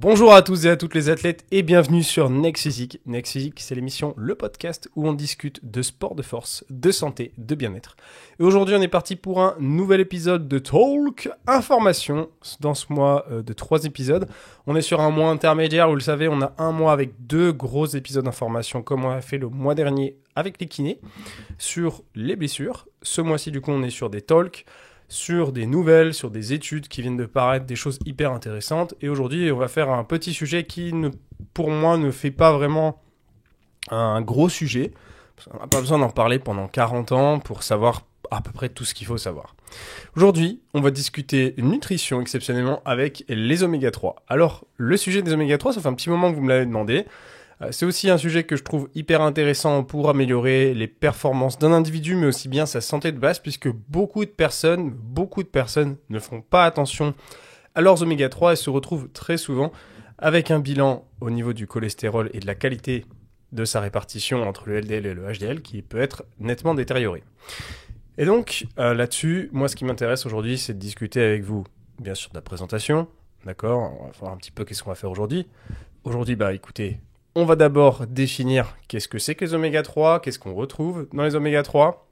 Bonjour à tous et à toutes les athlètes et bienvenue sur Next Physique. Next Physique, c'est l'émission, le podcast où on discute de sport de force, de santé, de bien-être. Et aujourd'hui, on est parti pour un nouvel épisode de Talk Information. Dans ce mois de 3 épisodes, on est sur un mois intermédiaire. Vous le savez, on a un mois avec 2 gros épisodes d'information comme on a fait le mois dernier avec les kinés sur les blessures. Ce mois-ci, du coup, on est sur des talks, sur des nouvelles, sur des études qui viennent de paraître, des choses hyper intéressantes. Et aujourd'hui, on va faire un petit sujet qui, pour moi, ne fait pas vraiment un gros sujet. On n'a pas besoin d'en parler pendant 40 ans pour savoir à peu près tout ce qu'il faut savoir. Aujourd'hui, on va discuter nutrition exceptionnellement avec les oméga 3. Alors, le sujet des oméga 3, ça fait un petit moment que vous me l'avez demandé. C'est aussi un sujet que je trouve hyper intéressant pour améliorer les performances d'un individu, mais aussi bien sa santé de base, puisque beaucoup de personnes ne font pas attention à leurs oméga 3 et se retrouvent très souvent avec un bilan au niveau du cholestérol et de la qualité de sa répartition entre le LDL et le HDL qui peut être nettement détérioré. Et donc, là-dessus, moi, ce qui m'intéresse aujourd'hui, c'est de discuter avec vous, bien sûr, de la présentation, d'accord ? On va voir un petit peu qu'est-ce qu'on va faire aujourd'hui. Aujourd'hui, écoutez, on va d'abord définir qu'est-ce que c'est que les oméga 3, qu'est-ce qu'on retrouve dans les oméga 3,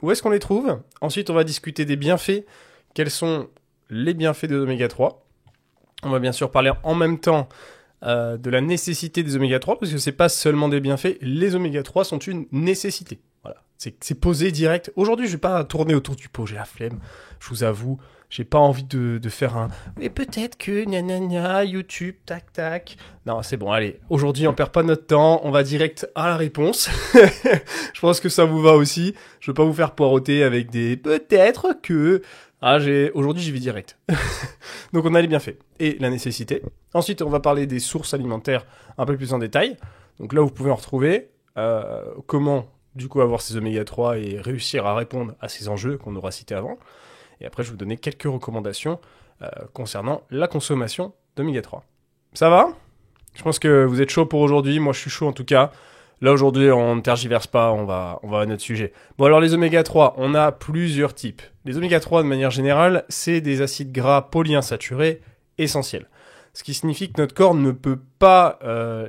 où est-ce qu'on les trouve. Ensuite, on va discuter des bienfaits, quels sont les bienfaits des oméga 3. On va bien sûr parler en même temps de la nécessité des oméga 3, parce que c'est pas seulement des bienfaits, les oméga 3 sont une nécessité. Voilà, c'est posé direct. Aujourd'hui, je vais pas tourner autour du pot, j'ai la flemme, je vous avoue. J'ai pas envie de faire un « mais peut-être que gna YouTube, tac tac ». Non, c'est bon, allez. Aujourd'hui, on perd pas notre temps. On va direct à la réponse. Je pense que ça vous va aussi. Je veux pas vous faire poireauter avec des « peut-être que ». Aujourd'hui, j'y vais direct. Donc, on a les bienfaits et la nécessité. Ensuite, on va parler des sources alimentaires un peu plus en détail. Donc là, vous pouvez en retrouver. Comment, du coup, avoir ces oméga 3 et réussir à répondre à ces enjeux qu'on aura cités avant. Et après, je vais vous donner quelques recommandations concernant la consommation d'oméga 3. Ça va ? Je pense que vous êtes chaud pour aujourd'hui. Moi, je suis chaud en tout cas. Là, aujourd'hui, on ne tergiverse pas. On va à notre sujet. Bon, alors les oméga 3, on a plusieurs types. Les oméga 3, de manière générale, c'est des acides gras polyinsaturés essentiels. Ce qui signifie que notre corps ne peut pas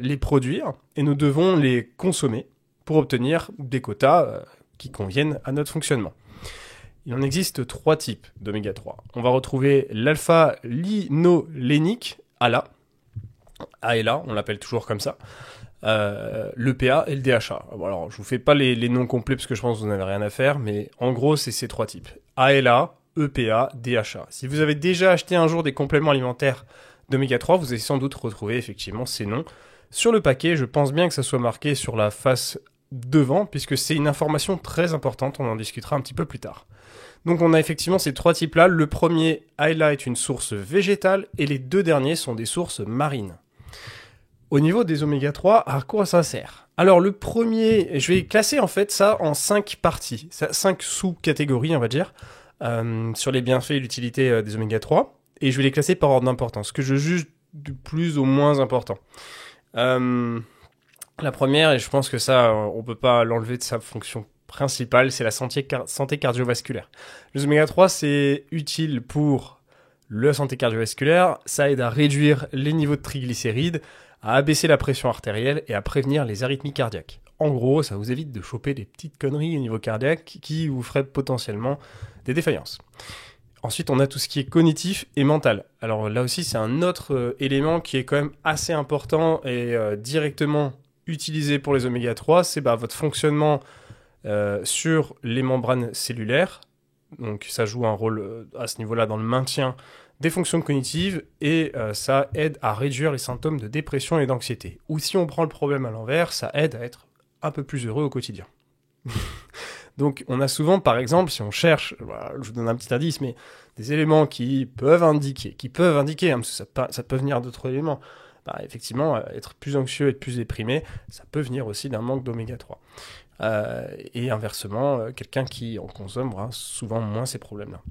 les produire et nous devons les consommer pour obtenir des quotas qui conviennent à notre fonctionnement. Il en existe 3 types d'oméga 3. On va retrouver l'alpha-linolénique, ALA, ALA, on l'appelle toujours comme ça, l'EPA et le DHA. Alors, je vous fais pas les noms complets parce que je pense que vous n'avez rien à faire, mais en gros, c'est ces 3 types. ALA, EPA, DHA. Si vous avez déjà acheté un jour des compléments alimentaires d'oméga 3, vous allez sans doute retrouver effectivement ces noms. Sur le paquet, je pense bien que ça soit marqué sur la face devant, puisque c'est une information très importante, on en discutera un petit peu plus tard. Donc on a effectivement ces 3 types-là. Le premier, ALA, est une source végétale et les 2 derniers sont des sources marines. Au niveau des oméga 3, à quoi ça sert ? Alors le premier, je vais classer en fait ça en 5 parties, 5 sous-catégories on va dire, sur les bienfaits et l'utilité des oméga 3, et je vais les classer par ordre d'importance, ce que je juge du plus au moins important. La première, et je pense que ça, on peut pas l'enlever de sa fonction principale, c'est la santé cardiovasculaire. Les oméga 3, c'est utile pour la santé cardiovasculaire, ça aide à réduire les niveaux de triglycérides, à abaisser la pression artérielle et à prévenir les arythmies cardiaques. En gros, ça vous évite de choper des petites conneries au niveau cardiaque qui vous feraient potentiellement des défaillances. Ensuite, on a tout ce qui est cognitif et mental. Alors là aussi, c'est un autre élément qui est quand même assez important et directement utilisé pour les oméga 3, c'est votre fonctionnement sur les membranes cellulaires. Donc ça joue un rôle à ce niveau-là dans le maintien des fonctions cognitives et ça aide à réduire les symptômes de dépression et d'anxiété. Ou si on prend le problème à l'envers, ça aide à être un peu plus heureux au quotidien. Donc on a souvent, par exemple, si on cherche, je vous donne un petit indice, mais des éléments qui peuvent indiquer, parce que ça peut venir d'autres éléments, effectivement, être plus anxieux, être plus déprimé, ça peut venir aussi d'un manque d'oméga 3. Et inversement, quelqu'un qui en consomme aura souvent moins ces problèmes-là.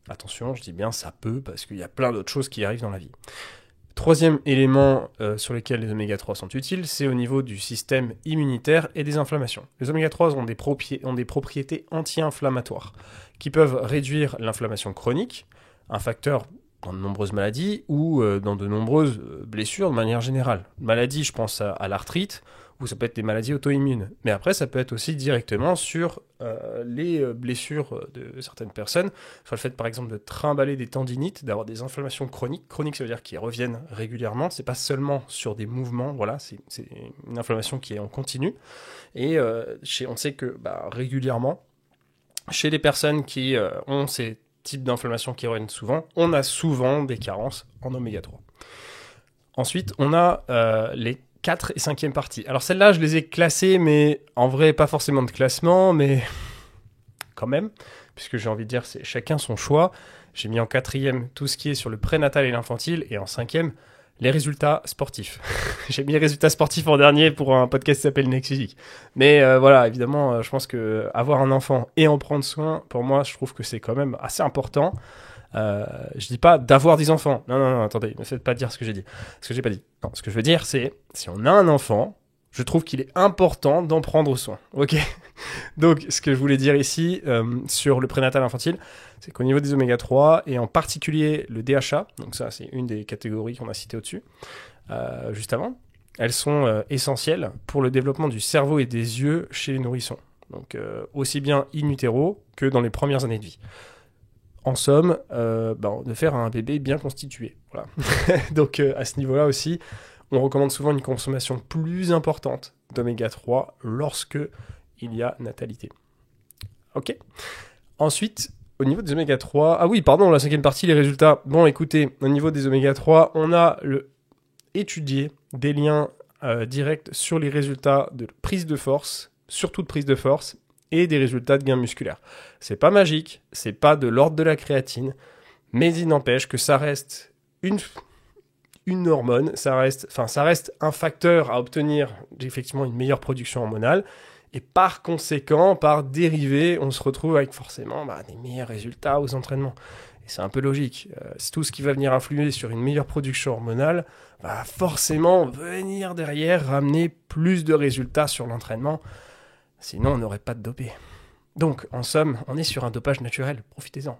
Attention, je dis bien ça peut, parce qu'il y a plein d'autres choses qui arrivent dans la vie. Troisième élément sur lequel les oméga 3 sont utiles, c'est au niveau du système immunitaire et des inflammations. Les oméga 3 ont des propriétés anti-inflammatoires qui peuvent réduire l'inflammation chronique, un facteur dans de nombreuses maladies ou dans de nombreuses blessures de manière générale. Maladie, je pense à l'arthrite, ou ça peut être des maladies auto-immunes. Mais après, ça peut être aussi directement sur les blessures de certaines personnes, sur le fait, par exemple, de trimballer des tendinites, d'avoir des inflammations chroniques. Chroniques, ça veut dire qu'ils reviennent régulièrement. C'est pas seulement sur des mouvements, voilà, c'est une inflammation qui est en continu. Et on sait que régulièrement, chez les personnes qui ont ces types d'inflammation qui reviennent souvent, on a souvent des carences en oméga 3. Ensuite, on a les 4 et 5e parties. Alors celles-là, je les ai classées, mais en vrai, pas forcément de classement, mais quand même, puisque j'ai envie de dire, c'est chacun son choix. J'ai mis en 4e tout ce qui est sur le prénatal et l'infantile, et en 5e, les résultats sportifs. J'ai mis les résultats sportifs en dernier pour un podcast qui s'appelle Nexizic. Mais voilà, évidemment, je pense que avoir un enfant et en prendre soin, pour moi, je trouve que c'est quand même assez important. Je dis pas d'avoir des enfants. Non, attendez, ne faites pas dire ce que j'ai dit. Ce que j'ai pas dit. Non, ce que je veux dire, c'est si on a un enfant, je trouve qu'il est important d'en prendre soin. Ok. Donc, ce que je voulais dire ici sur le prénatal infantile, c'est qu'au niveau des oméga 3 et en particulier le DHA, donc ça c'est une des catégories qu'on a citées au-dessus, juste avant, elles sont essentielles pour le développement du cerveau et des yeux chez les nourrissons. Donc aussi bien in utero que dans les premières années de vie. En somme, de faire un bébé bien constitué. Voilà. Donc à ce niveau-là aussi, on recommande souvent une consommation plus importante d'oméga 3 lorsque il y a natalité. Ok. Ensuite, au niveau des oméga 3... Ah oui, pardon, la 5e partie, les résultats. Bon, écoutez, au niveau des oméga 3, on a étudié des liens directs sur les résultats de prise de force, surtout de prise de force, et des résultats de gains musculaires. C'est pas magique, c'est pas de l'ordre de la créatine, mais il n'empêche que ça reste une hormone, ça reste un facteur à obtenir effectivement une meilleure production hormonale, et par conséquent, par dérivé, on se retrouve avec forcément des meilleurs résultats aux entraînements. Et c'est un peu logique. C'est tout ce qui va venir influer sur une meilleure production hormonale va forcément venir derrière ramener plus de résultats sur l'entraînement. Sinon, on n'aurait pas de dopé. Donc, en somme, on est sur un dopage naturel. Profitez-en.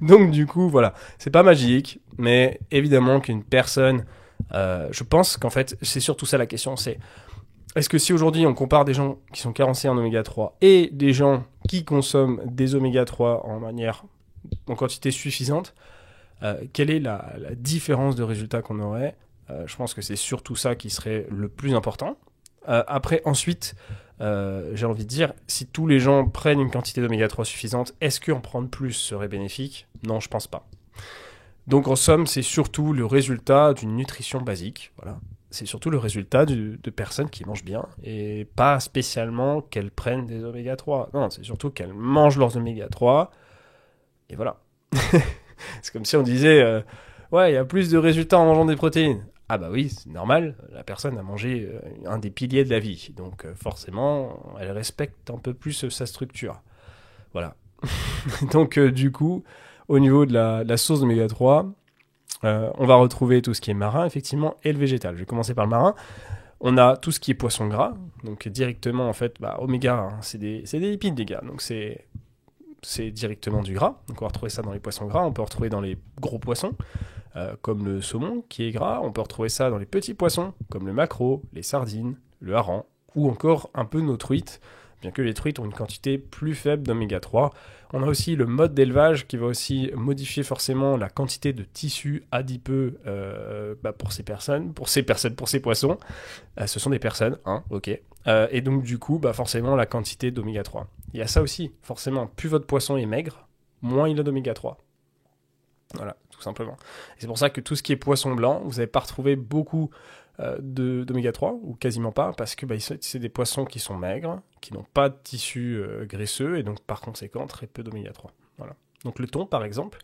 Donc, du coup, voilà. C'est pas magique, mais évidemment qu'une personne... je pense qu'en fait, c'est surtout ça la question, c'est... Est-ce que si aujourd'hui on compare des gens qui sont carencés en oméga 3 et des gens qui consomment des oméga 3 en quantité suffisante, quelle est la différence de résultat qu'on aurait ? Je pense que c'est surtout ça qui serait le plus important. Après, ensuite, j'ai envie de dire, si tous les gens prennent une quantité d'oméga 3 suffisante, est-ce qu'en prendre plus serait bénéfique ? Non, je pense pas. Donc en somme, c'est surtout le résultat d'une nutrition basique, voilà. C'est surtout le résultat de personnes qui mangent bien et pas spécialement qu'elles prennent des oméga 3. Non, c'est surtout qu'elles mangent leurs oméga 3 et voilà. C'est comme si on disait ouais, il y a plus de résultats en mangeant des protéines. Ah bah oui, c'est normal, la personne a mangé un des piliers de la vie. Donc forcément, elle respecte un peu plus sa structure. Voilà. Donc du coup, au niveau de la source d'oméga 3... on va retrouver tout ce qui est marin, effectivement, et le végétal. Je vais commencer par le marin. On a tout ce qui est poisson gras, donc directement, en fait, oméga, c'est des lipides, les gars, donc c'est directement du gras. Donc on va retrouver ça dans les poissons gras, on peut retrouver dans les gros poissons, comme le saumon, qui est gras. On peut retrouver ça dans les petits poissons, comme le maquereau, les sardines, le hareng, ou encore un peu nos truites, bien que les truites ont une quantité plus faible d'oméga 3. On a aussi le mode d'élevage qui va aussi modifier forcément la quantité de tissu adipeux pour ces poissons. Ce sont des personnes, hein, ok. Et donc du coup, forcément la quantité d'oméga 3. Il y a ça aussi, forcément, plus votre poisson est maigre, moins il a d'oméga 3. Voilà, tout simplement. Et c'est pour ça que tout ce qui est poisson blanc, vous n'allez pas retrouver beaucoup d'oméga 3, ou quasiment pas, parce que c'est des poissons qui sont maigres, qui n'ont pas de tissu graisseux, et donc par conséquent très peu d'oméga 3. Voilà. Donc le thon, par exemple,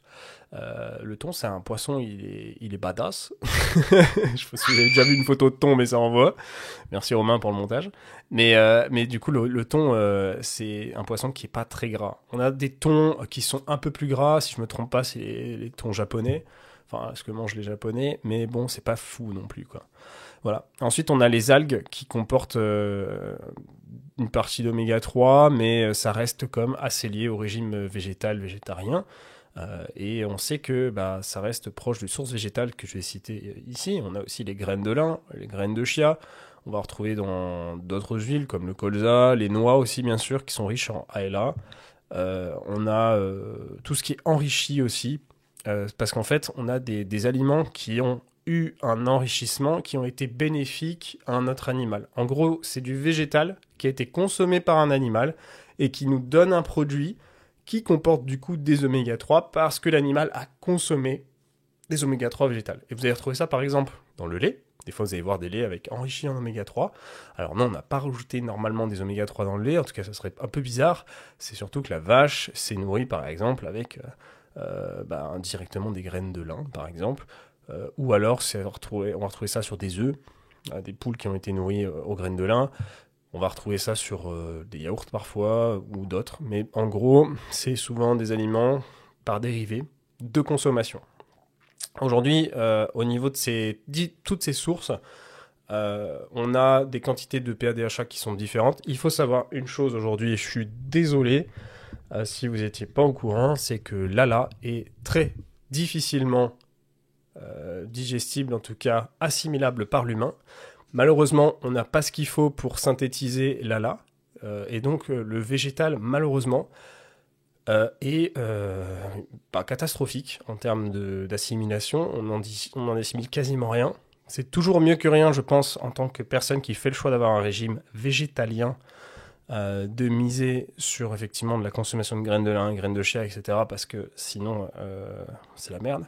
le thon, c'est un poisson, il est badass. Je sais pas si vous avez déjà vu une photo de thon, mais ça envoie. Merci Romain pour le montage. Mais du coup, le thon, c'est un poisson qui est pas très gras. On a des thons qui sont un peu plus gras, si je me trompe pas, c'est les thons japonais. Enfin, ce que mangent les Japonais, mais bon, c'est pas fou non plus, quoi. Voilà. Ensuite, on a les algues qui comportent une partie d'oméga 3, mais ça reste comme assez lié au régime végétarien. Et on sait que ça reste proche des sources végétales que je vais citer ici. On a aussi les graines de lin, les graines de chia. On va retrouver dans d'autres huiles comme le colza, les noix aussi bien sûr, qui sont riches en ALA. On a tout ce qui est enrichi aussi, parce qu'en fait, on a des aliments qui ont eu un enrichissement, qui ont été bénéfiques à un autre animal. En gros, c'est du végétal qui a été consommé par un animal et qui nous donne un produit qui comporte du coup des oméga 3 parce que l'animal a consommé des oméga 3 végétales. Et vous allez retrouver ça par exemple dans le lait. Des fois, vous allez voir des laits avec enrichi en oméga 3. Alors non, on n'a pas rajouté normalement des oméga 3 dans le lait, en tout cas ça serait un peu bizarre. C'est surtout que la vache s'est nourrie par exemple avec directement des graines de lin par exemple. Ou alors on va retrouver ça sur des œufs, des poules qui ont été nourries aux graines de lin. On va retrouver ça sur des yaourts parfois ou d'autres. Mais en gros, c'est souvent des aliments par dérivés de consommation. Aujourd'hui, au niveau de toutes ces sources, on a des quantités de PADHA qui sont différentes. Il faut savoir une chose aujourd'hui, et je suis désolé si vous n'étiez pas au courant, c'est que l'ALA est très difficilement digestible, en tout cas assimilable par l'humain. Malheureusement, on n'a pas ce qu'il faut pour synthétiser l'ALA, et donc le végétal, malheureusement, est catastrophique en termes d'assimilation. On en assimile quasiment rien. C'est toujours mieux que rien, je pense, en tant que personne qui fait le choix d'avoir un régime végétalien, de miser sur effectivement de la consommation de graines de lin, graines de chia, etc. Parce que sinon, c'est la merde.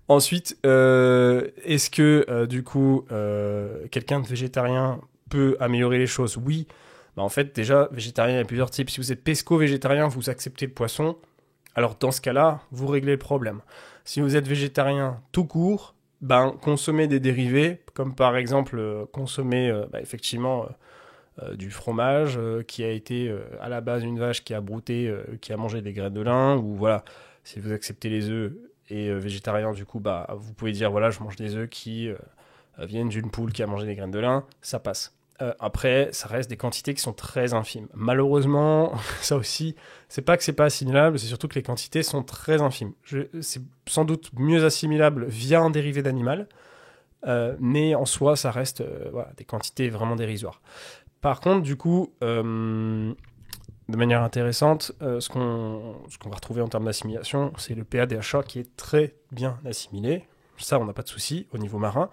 Ensuite, est-ce que du coup, quelqu'un de végétarien peut améliorer les choses? Oui. En fait, déjà, végétarien, il y a plusieurs types. Si vous êtes pesco-végétarien, vous acceptez le poisson. Alors, dans ce cas-là, vous réglez le problème. Si vous êtes végétarien tout court, consommez des dérivés, comme par exemple, consommer effectivement du fromage qui a été à la base une vache qui a brouté, qui a mangé des graines de lin, ou voilà, si vous acceptez les œufs et végétarien, du coup, vous pouvez dire, voilà, je mange des œufs qui viennent d'une poule qui a mangé des graines de lin, ça passe. Après, ça reste des quantités qui sont très infimes. Malheureusement, ça aussi, c'est pas que c'est pas assimilable, c'est surtout que les quantités sont très infimes. C'est sans doute mieux assimilable via un dérivé d'animal, mais en soi, ça reste des quantités vraiment dérisoires. Par contre, du coup, de manière intéressante, ce qu'on va retrouver en termes d'assimilation, c'est le PADHA qui est très bien assimilé. Ça, on n'a pas de souci au niveau marin.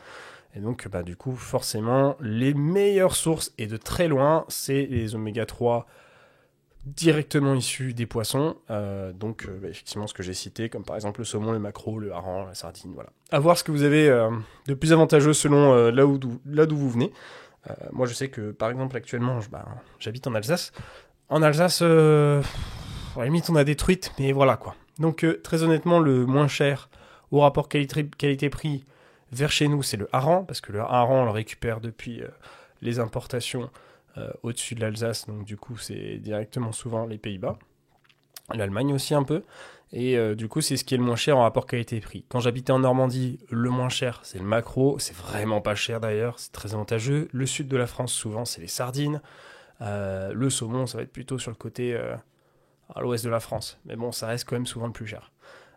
Et donc, du coup, forcément, les meilleures sources, et de très loin, c'est les oméga 3 directement issus des poissons. Effectivement, ce que j'ai cité, comme par exemple le saumon, le maquereau, le hareng, la sardine, voilà. À voir ce que vous avez de plus avantageux selon là d'où vous venez. Moi, je sais que, par exemple, actuellement, j'habite en Alsace. En Alsace, à la limite, on a des truites, mais voilà, quoi. Donc, très honnêtement, le moins cher au rapport qualité-prix vers chez nous, c'est le hareng, parce que le hareng, on le récupère depuis les importations au-dessus de l'Alsace, donc du coup, c'est directement souvent les Pays-Bas. L'Allemagne aussi un peu. Et du coup, c'est ce qui est le moins cher en rapport qualité-prix. Quand j'habitais en Normandie, le moins cher, c'est le maquereau. C'est vraiment pas cher d'ailleurs, c'est très avantageux. Le sud de la France, souvent, c'est les sardines. Le saumon, ça va être plutôt sur le côté à l'ouest de la France. Mais bon, ça reste quand même souvent le plus cher.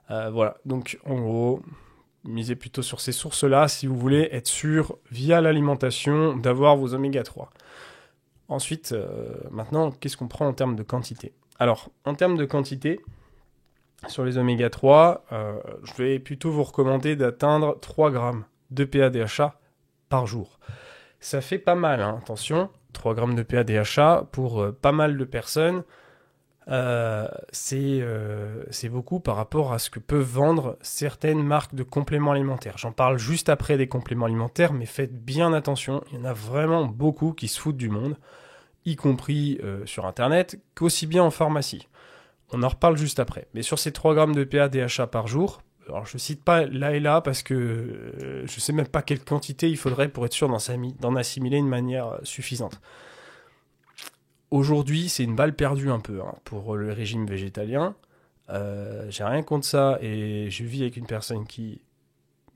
Voilà, donc en gros, misez plutôt sur ces sources-là si vous voulez être sûr, via l'alimentation, d'avoir vos oméga 3. Ensuite, maintenant, qu'est-ce qu'on prend en termes de quantité ? Alors, en termes de quantité, sur les oméga 3, je vais plutôt vous recommander d'atteindre 3 grammes de PADHA par jour. Ça fait pas mal, hein, attention, 3 grammes de PADHA pour pas mal de personnes. C'est beaucoup par rapport à ce que peuvent vendre certaines marques de compléments alimentaires. J'en parle juste après des compléments alimentaires, mais faites bien attention, il y en a vraiment beaucoup qui se foutent du monde, y compris sur Internet, qu'aussi bien en pharmacie. On en reparle juste après. Mais sur ces 3 grammes de PADHA par jour, alors je cite pas là et là parce que je sais même pas quelle quantité il faudrait pour être sûr d'en assimiler une manière suffisante. Aujourd'hui, c'est une balle perdue un peu pour le régime végétalien. J'ai rien contre ça et je vis avec une personne qui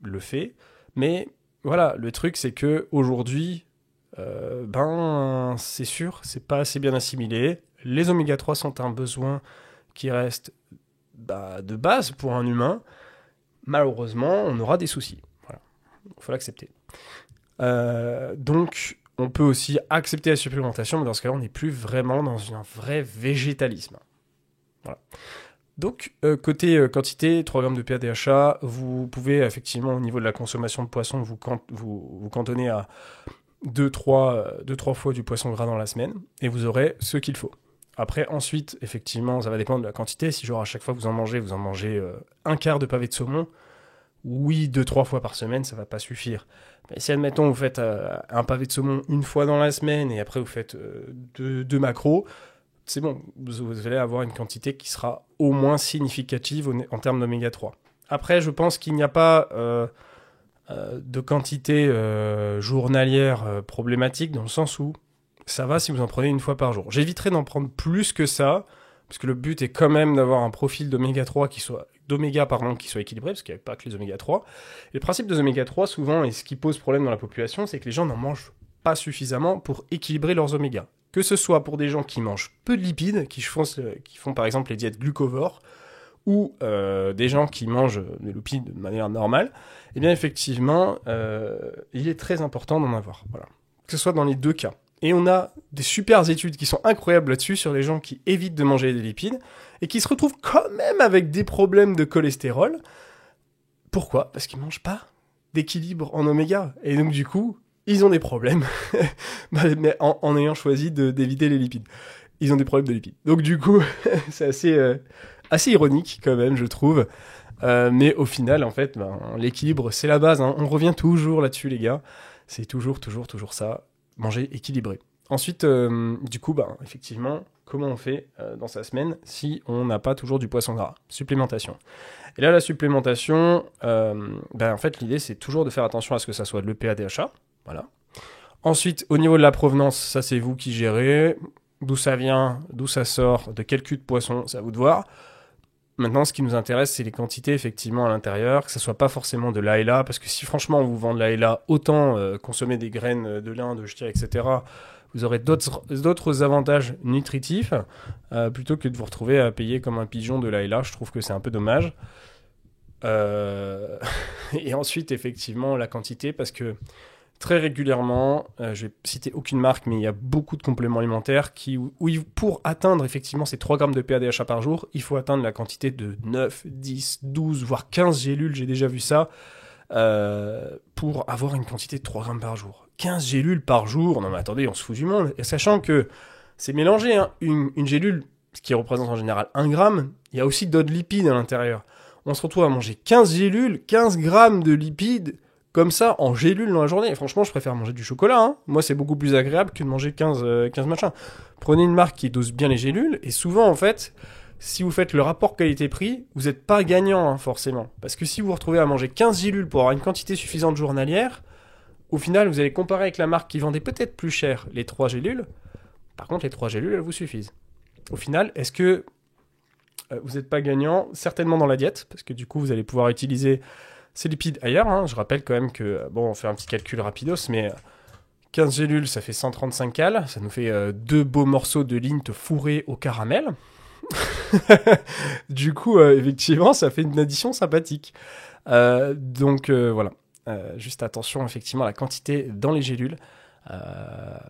le fait. Mais voilà, le truc c'est que aujourd'hui, c'est sûr, c'est pas assez bien assimilé. Les oméga 3 sont un besoin qui reste de base pour un humain, malheureusement, on aura des soucis. Voilà, il faut l'accepter. Donc, on peut aussi accepter la supplémentation, mais dans ce cas-là, on n'est plus vraiment dans un vrai végétalisme. Voilà. Donc, côté quantité, 3 grammes de PADHA, vous pouvez effectivement, au niveau de la consommation de poisson, vous cantonner à 2-3 fois du poisson gras dans la semaine, et vous aurez ce qu'il faut. Après, ensuite, effectivement, ça va dépendre de la quantité. Si genre à chaque fois que vous en mangez un quart de pavé de saumon, oui, 2-3 fois par semaine, ça va pas suffire. Mais si, admettons, vous faites un pavé de saumon une fois dans la semaine, et après vous faites 2 macros, c'est bon, vous allez avoir une quantité qui sera au moins significative en termes d'oméga 3. Après, je pense qu'il n'y a pas de quantité journalière problématique, dans le sens où ça va si vous en prenez une fois par jour. J'éviterai d'en prendre plus que ça, parce que le but est quand même d'avoir un profil d'oméga 3 qui soit équilibré, parce qu'il n'y a pas que les oméga 3. Et le principe des oméga 3, souvent, et ce qui pose problème dans la population, c'est que les gens n'en mangent pas suffisamment pour équilibrer leurs oméga. Que ce soit pour des gens qui mangent peu de lipides, qui font par exemple les diètes glucovores, ou des gens qui mangent des lipides de manière normale, eh bien effectivement, il est très important d'en avoir. Voilà. Que ce soit dans les deux cas. Et on a des super études qui sont incroyables là-dessus sur les gens qui évitent de manger des lipides et qui se retrouvent quand même avec des problèmes de cholestérol. Pourquoi ? Parce qu'ils ne mangent pas d'équilibre en oméga. Et donc du coup, ils ont des problèmes mais en ayant choisi d'éviter les lipides. Ils ont des problèmes de lipides. Donc du coup, c'est assez ironique quand même, je trouve. Mais au final, en fait, l'équilibre, c'est la base. Hein. On revient toujours là-dessus, les gars. C'est toujours ça. Manger équilibré. Ensuite, du coup, effectivement, comment on fait dans sa semaine si on n'a pas toujours du poisson gras ? Supplémentation. Et là, la supplémentation, en fait, l'idée, c'est toujours de faire attention à ce que ça soit de l'EPA-DHA. Voilà. Ensuite, au niveau de la provenance, ça, c'est vous qui gérez. D'où ça vient, d'où ça sort, de quel cul de poisson, c'est à vous de voir. Maintenant, ce qui nous intéresse, c'est les quantités, effectivement, à l'intérieur, que ce soit pas forcément de là et là, parce que si, franchement, on vous vend de là et là, autant consommer des graines de lin, de chia, etc., vous aurez d'autres avantages nutritifs, plutôt que de vous retrouver à payer comme un pigeon de là et là. Je trouve que c'est un peu dommage. Et ensuite, effectivement, la quantité, parce que très régulièrement, je vais citer aucune marque, mais il y a beaucoup de compléments alimentaires où pour atteindre effectivement ces 3 grammes de PADHA par jour, il faut atteindre la quantité de 9, 10, 12, voire 15 gélules, j'ai déjà vu ça, pour avoir une quantité de 3 grammes par jour. 15 gélules par jour, non mais attendez, on se fout du monde. Et sachant que c'est mélangé, hein, une gélule, ce qui représente en général 1 gramme, il y a aussi d'autres lipides à l'intérieur. On se retrouve à manger 15 gélules, 15 grammes de lipides, comme ça, en gélule dans la journée. Et franchement, je préfère manger du chocolat. Hein. Moi, c'est beaucoup plus agréable que de manger 15 machins. Prenez une marque qui dose bien les gélules. Et souvent, en fait, si vous faites le rapport qualité-prix, vous n'êtes pas gagnant, hein, forcément. Parce que si vous vous retrouvez à manger 15 gélules pour avoir une quantité suffisante journalière, au final, vous allez comparer avec la marque qui vendait peut-être plus cher les 3 gélules. Par contre, les 3 gélules, elles vous suffisent. Au final, est-ce que vous n'êtes pas gagnant ? Certainement dans la diète, parce que du coup, vous allez pouvoir utiliser ces lipides ailleurs, hein. Je rappelle quand même que, on fait un petit calcul rapidos, mais 15 gélules, ça fait 135 cals, ça nous fait 2 beaux morceaux de lint fourrés au caramel. Du coup, effectivement, ça fait une addition sympathique. Donc voilà, juste attention effectivement à la quantité dans les gélules.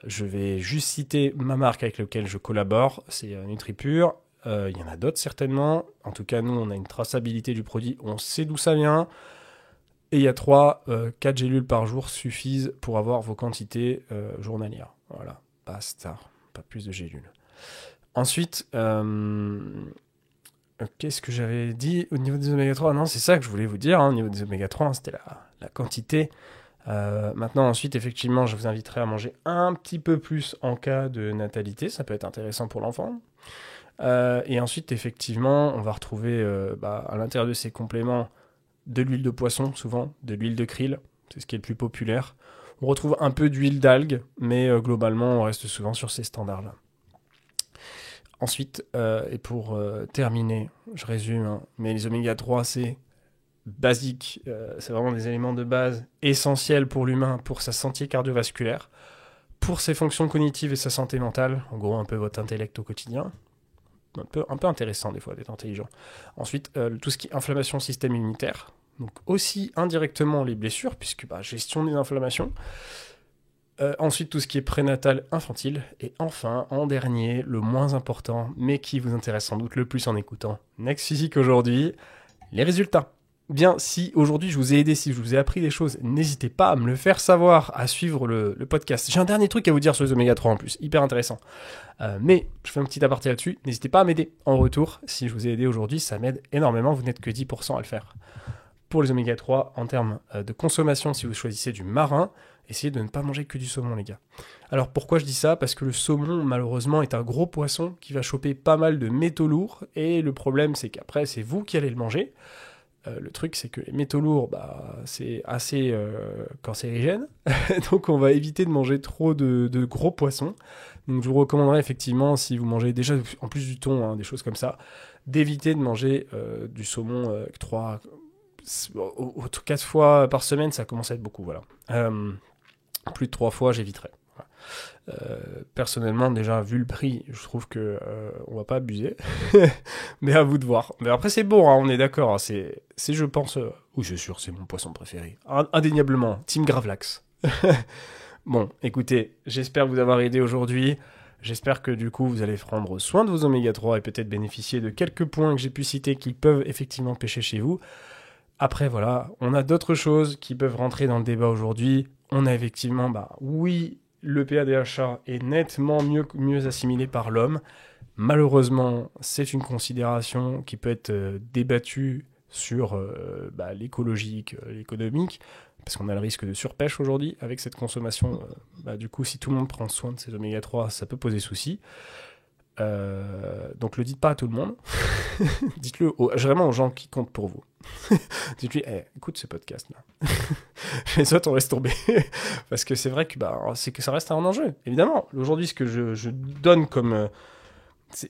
Je vais juste citer ma marque avec laquelle je collabore, c'est NutriPure. Il y en a d'autres certainement. En tout cas, nous, on a une traçabilité du produit, on sait d'où ça vient. Et il y a 4 gélules par jour suffisent pour avoir vos quantités journalières. Voilà, basta, pas plus de gélules. Ensuite, qu'est-ce que j'avais dit au niveau des oméga 3 ? Non, c'est ça que je voulais vous dire, hein, au niveau des oméga 3, hein, c'était la quantité. Maintenant, ensuite, effectivement, je vous inviterai à manger un petit peu plus en cas de natalité, ça peut être intéressant pour l'enfant. Et ensuite, effectivement, on va retrouver à l'intérieur de ces compléments de l'huile de poisson, souvent, de l'huile de krill, c'est ce qui est le plus populaire. On retrouve un peu d'huile d'algue, mais globalement, on reste souvent sur ces standards-là. Ensuite, et pour terminer, je résume, hein, mais les oméga 3, c'est basique, c'est vraiment des éléments de base essentiels pour l'humain, pour sa santé cardiovasculaire, pour ses fonctions cognitives et sa santé mentale, en gros un peu votre intellect au quotidien. un peu intéressant des fois d'être intelligent. Ensuite, tout ce qui est inflammation système immunitaire, donc aussi indirectement les blessures, puisque gestion des inflammations. Ensuite, tout ce qui est prénatal infantile. Et enfin, en dernier, le moins important, mais qui vous intéresse sans doute le plus en écoutant Next Physique aujourd'hui, les résultats. Bien, si aujourd'hui je vous ai aidé, si je vous ai appris des choses, n'hésitez pas à me le faire savoir, à suivre le podcast. J'ai un dernier truc à vous dire sur les oméga 3 en plus, hyper intéressant. Mais je fais un petit aparté là-dessus, n'hésitez pas à m'aider en retour. Si je vous ai aidé aujourd'hui, ça m'aide énormément, vous n'êtes que 10% à le faire. Pour les oméga 3, en termes de consommation, si vous choisissez du marin, essayez de ne pas manger que du saumon, les gars. Alors pourquoi je dis ça ? Parce que le saumon, malheureusement, est un gros poisson qui va choper pas mal de métaux lourds, et le problème, c'est qu'après, c'est vous qui allez le manger. Le truc, c'est que les métaux lourds, c'est assez cancérigène, donc on va éviter de manger trop de gros poissons. Donc je vous recommanderais effectivement, si vous mangez déjà, en plus du thon, des choses comme ça, d'éviter de manger du saumon 4 fois par semaine, ça commence à être beaucoup, voilà. Plus de 3 fois, j'éviterais. Personnellement, déjà vu le prix, je trouve que on va pas abuser, mais à vous de voir. Mais après c'est bon, on est d'accord. C'est je pense, oui c'est sûr, c'est mon poisson préféré, indéniablement. Team Gravlax. Bon, écoutez, j'espère vous avoir aidé aujourd'hui. J'espère que du coup vous allez prendre soin de vos oméga 3 et peut-être bénéficier de quelques points que j'ai pu citer qui peuvent effectivement pêcher chez vous. Après voilà, on a d'autres choses qui peuvent rentrer dans le débat aujourd'hui. On a effectivement, oui, le PADHA est nettement mieux assimilé par l'homme. Malheureusement, c'est une considération qui peut être débattue sur l'écologique, l'économique, parce qu'on a le risque de surpêche aujourd'hui avec cette consommation. Du coup, si tout le monde prend soin de ses oméga 3, ça peut poser souci. Donc le dites pas à tout le monde. Dites-le vraiment aux gens qui comptent pour vous. Dites-lui, écoute ce podcast là. Les autres on laisse tomber. Parce que c'est vrai que c'est que ça reste un enjeu. Évidemment, aujourd'hui ce que je donne comme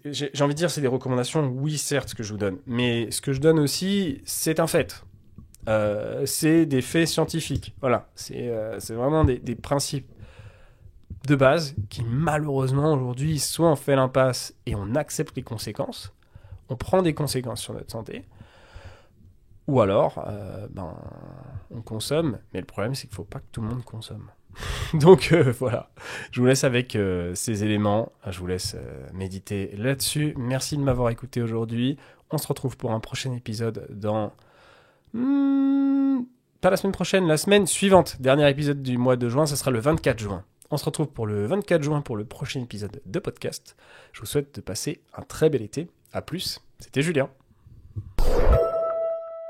j'ai envie de dire c'est des recommandations, oui certes ce que je vous donne, mais ce que je donne aussi c'est un fait. C'est des faits scientifiques. Voilà, c'est vraiment des principes de base qui malheureusement aujourd'hui soit on fait l'impasse et on accepte les conséquences, on prend des conséquences sur notre santé, ou alors on consomme, mais le problème c'est qu'il ne faut pas que tout le monde consomme. Donc voilà, je vous laisse avec ces éléments, je vous laisse méditer là-dessus. Merci de m'avoir écouté aujourd'hui, on se retrouve pour un prochain épisode dans... pas la semaine prochaine, la semaine suivante, dernier épisode du mois de juin, ça sera le 24 juin. On se retrouve pour le 24 juin pour le prochain épisode de podcast. Je vous souhaite de passer un très bel été. A plus, c'était Julien.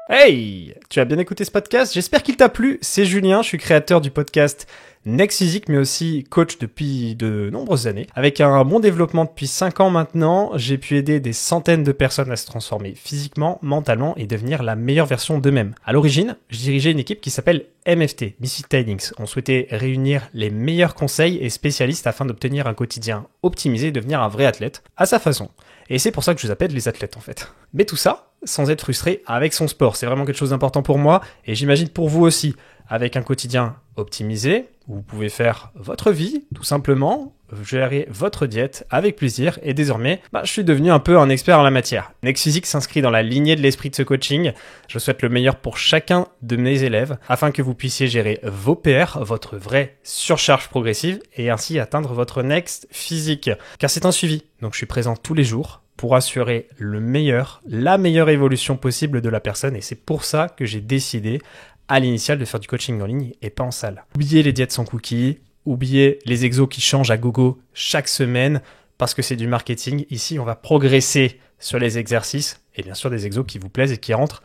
Hey, tu as bien écouté ce podcast ? J'espère qu'il t'a plu. C'est Julien, je suis créateur du podcast Next Physique, mais aussi coach depuis de nombreuses années. Avec un bon développement depuis 5 ans maintenant, j'ai pu aider des centaines de personnes à se transformer physiquement, mentalement et devenir la meilleure version d'eux-mêmes. À l'origine, je dirigeais une équipe qui s'appelle MFT, Misfit Tidings. On souhaitait réunir les meilleurs conseils et spécialistes afin d'obtenir un quotidien optimisé et devenir un vrai athlète, à sa façon. Et c'est pour ça que je vous appelle les athlètes en fait. Mais tout ça, sans être frustré avec son sport. C'est vraiment quelque chose d'important pour moi et j'imagine pour vous aussi. Avec un quotidien optimisé, où vous pouvez faire votre vie, tout simplement, gérer votre diète avec plaisir et désormais, je suis devenu un peu un expert en la matière. Next Physique s'inscrit dans la lignée de l'esprit de ce coaching. Je souhaite le meilleur pour chacun de mes élèves afin que vous puissiez gérer vos PR, votre vraie surcharge progressive et ainsi atteindre votre Next Physique. Car c'est un suivi, donc je suis présent tous les jours pour assurer la meilleure évolution possible de la personne et c'est pour ça que j'ai décidé à l'initial de faire du coaching en ligne et pas en salle. Oubliez les diètes sans cookies, oubliez les exos qui changent à gogo chaque semaine parce que c'est du marketing. Ici, on va progresser sur les exercices et bien sûr des exos qui vous plaisent et qui rentrent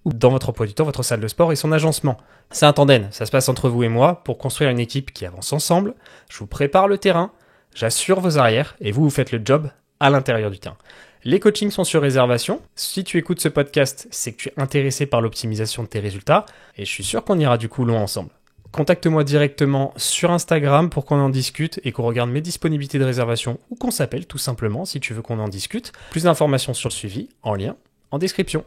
dans votre emploi du temps, votre salle de sport et son agencement. C'est un tandem, ça se passe entre vous et moi pour construire une équipe qui avance ensemble. Je vous prépare le terrain, j'assure vos arrières et vous faites le job à l'intérieur du terrain. Les coachings sont sur réservation. Si tu écoutes ce podcast, c'est que tu es intéressé par l'optimisation de tes résultats et je suis sûr qu'on ira du coup loin ensemble. Contacte-moi directement sur Instagram pour qu'on en discute et qu'on regarde mes disponibilités de réservation ou qu'on s'appelle tout simplement si tu veux qu'on en discute. Plus d'informations sur le suivi en lien en description.